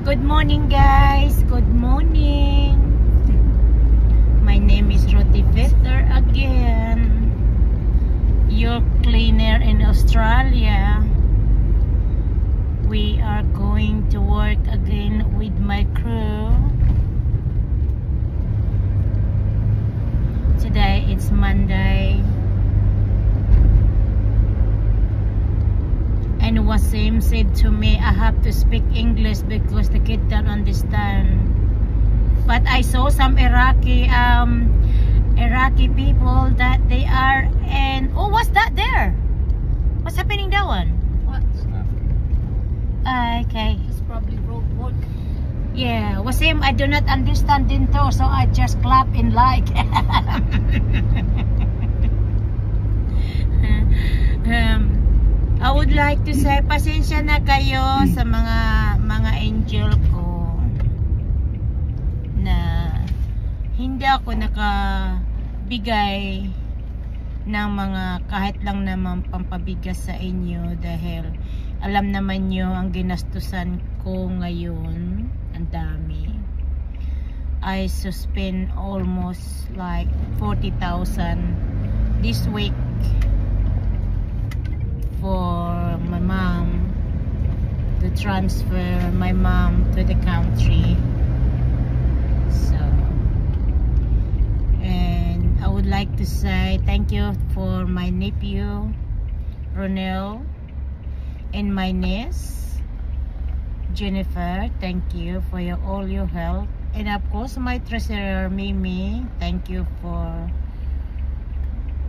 Good morning guys, good morning. My name is Ruthie Fetter again, your cleaner in Australia. We are going to work again with my crew. Today it's Monday. And Wasim said to me, I have to speak English because the kid don't understand. But I saw some Iraqi people that they are, and oh, what's that there? What's happening that one? What? Okay. It's probably roadwork. Yeah, Wasim, I do not understand Dinto, so I just clap and like. I would like to say, pasensya na kayo sa mga angel ko na hindi ako nakabigay ng mga kahit lang naman pampabigas sa inyo dahil alam naman nyo ang ginastusan ko ngayon, ang dami. I suspend almost like 40,000 this week for my mom to transfer my mom to the country. So, and I would like to say thank you for my nephew Ronel and my niece Jennifer. Thank you for all your help, and of course my treasurer Mimi. Thank you for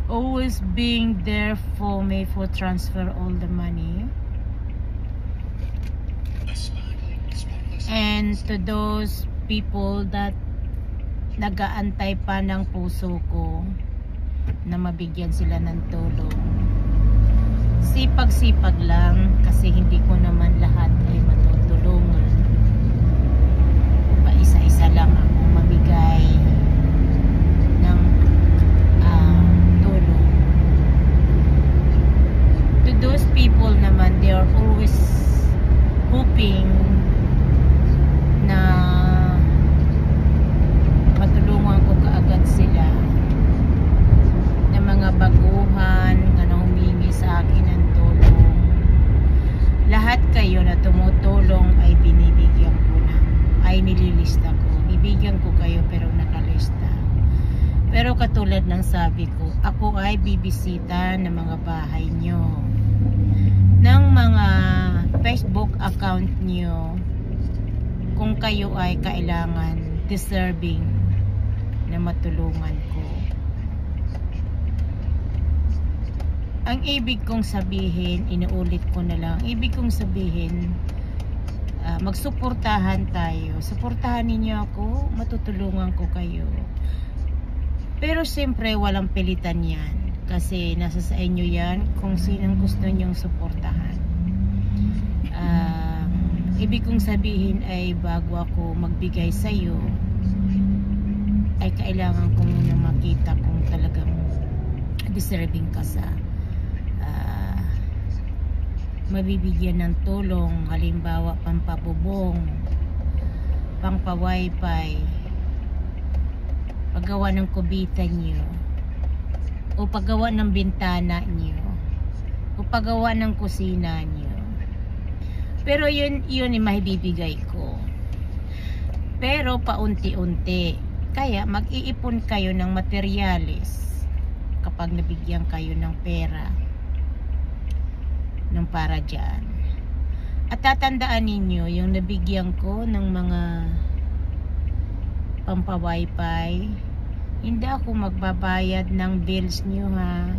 always being there for me for transfer all the money. And to those people that nag-aantay pa ng puso ko na mabigyan sila ng tulong, sipag-sipag lang kasi hindi ko naman lahat ay matutulungan. Pa-isa-isa lang akong mabigay ng those people naman, they are always hoping na matulungan ko kaagad sila ng mga baguhan na humingi sa akin ng tulong. Lahat kayo na tumutulong ay binibigyan ko na, ay nililista ko. Bibigyan ko kayo pero nakalista. Pero katulad ng sabi ko, ako ay bibisita ng mga bahay nyo, ng mga Facebook account nyo kung kayo ay kailangan, deserving na matulungan ko. Ang ibig kong sabihin, inuulit ko na lang, ibig kong sabihin, magsuportahan tayo. Suportahan ninyo ako, matutulungan ko kayo. Pero siyempre walang pilitan yan. Kasi nasa sa inyo yan kung sinong gusto nyong suportahan. Ibig kong sabihin ay bago ako magbigay sa iyo, ay kailangan ko muna makita kung talagang deserving ka sa mabibigyan ng tulong. Halimbawa, pampabubong, pangpa-wifi, paggawa ng kubita nyo, o paggawa ng bintana niyo, o paggawa ng kusina niyo. Pero yun ay maibibigay ko. Pero paunti-unti. Kaya mag-iipon kayo ng materyales kapag nabigyan kayo ng pera ng para dyan. At tatandaan ninyo, yung nabigyan ko ng mga pampa-wifi, hindi ako magbabayad ng bills nyo, ha.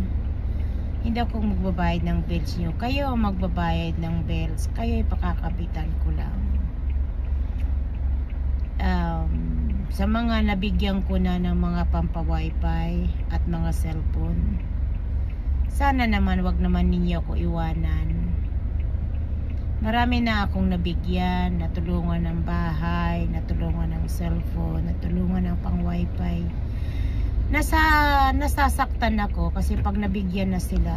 Hindi ako magbabayad ng bills nyo. Kayo magbabayad ng bills. Kayo ipakakapitan ko lang. Sa mga nabigyan ko na ng mga pampa-wifi at mga cellphone, sana naman wag naman ninyo ako iwanan. Marami na akong nabigyan, natulungan ng bahay, natulungan ng cellphone, natulungan ng pang-wifi. Nasasaktan ako kasi pag nabigyan na sila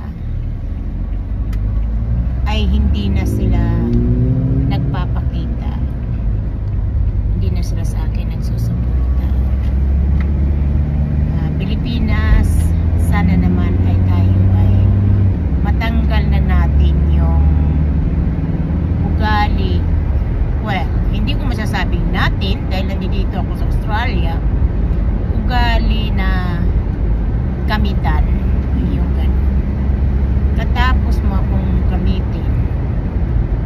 ay hindi na sila nagpapakita. Australia, ugali na gamitan, yung ganun. Katapos mo akong gamitin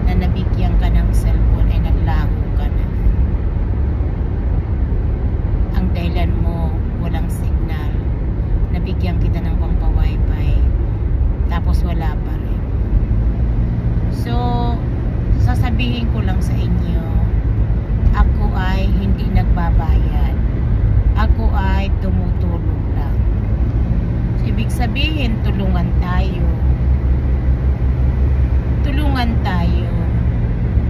na nabigyan ka ng cellphone ay naglaho ka na. Ang dahilan mo walang signal, nabigyan kita ng pampa-wifi, tapos wala pa rin. So sasabihin ko lang sa inyo, ako ay hindi nagbabayad, ako ay tumutulong lang. So, ibig sabihin, tulungan tayo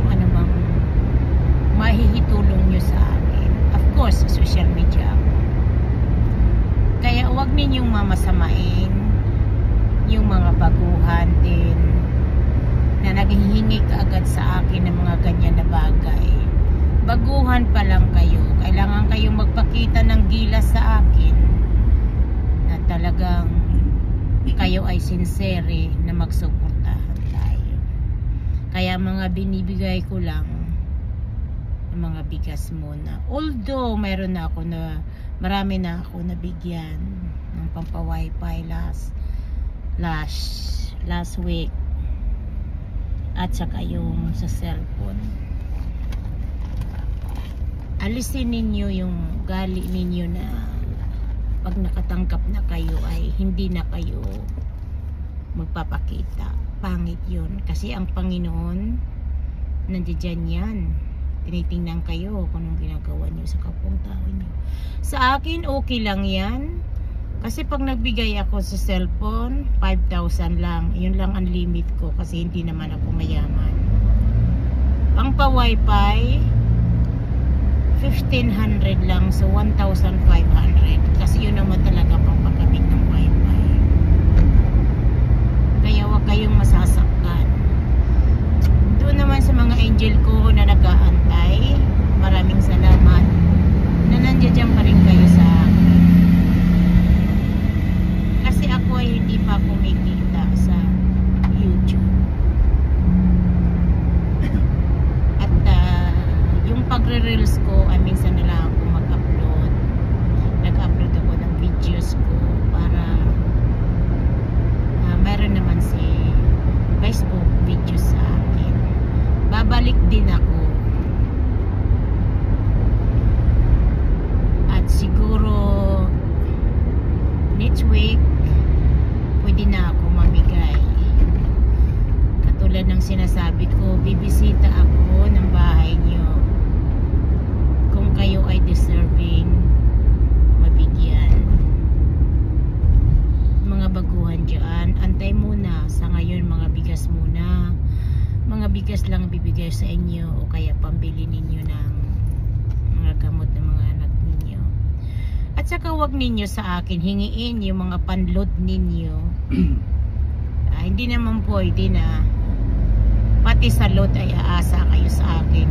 kung ano mang mahihitulong nyo sa akin. Of course, social media ako. Kaya huwag ninyong mamasamain yung mga baguhan din na naghihingi kaagad sa akin ng mga ganyan na bagay. Baguhan pa lang kayo, kailangan kayong magpakita ng gilas sa akin na talagang kayo ay sincere na magsuportahan tayo. Kaya mga binibigay ko lang ng mga bigas muna. Although mayroon na ako na marami na ako nabigyan ng pampa-wifi last week, at saka yung sa cellphone. Alisin ninyo yung gali ninyo na pag nakatanggap na kayo ay hindi na kayo magpapakita. Pangit yun. Kasi ang Panginoon nandiyan yan. Tinitingnan kayo kung anong ginagawa nyo sa kapwang tao nyo. Sa akin okay lang yan. Kasi pag nagbigay ako sa cellphone, 5,000 lang. Yun lang ang limit ko kasi hindi naman ako mayaman. Pang pa-wifi, 1,500 lang, so 1,500. Kasi yun naman talaga pang pagkabit ng wifi. Kaya huwag kayong masasaktan. Doon naman sa mga angel ko na nag-aantay, maraming salamat na nandiyan pa rin kayo sa akin. Kasi ako ay hindi pa kumikita sa YouTube. At yung pagre-reels ko ay minsan na lang ako mag-upload. Nag-upload ako ng videos ko para meron naman si Facebook videos sa akin. Babalik din ako. At siguro next week pwede na ako mamigay. Katulad ng sinasabi ko, bibisita ako ng bahay nyo kung kayo ay deserving mabigyan. Mga baguhan dyan, antay muna. Sa ngayon mga bigas muna. Mga bigas lang bibigay sa inyo o kaya pambili ninyo ng mga gamot ng mga anak ninyo. At saka wag ninyo sa akin hingiin yung mga panload ninyo. Hindi naman pwede na pati sa load ay aasa kayo sa akin.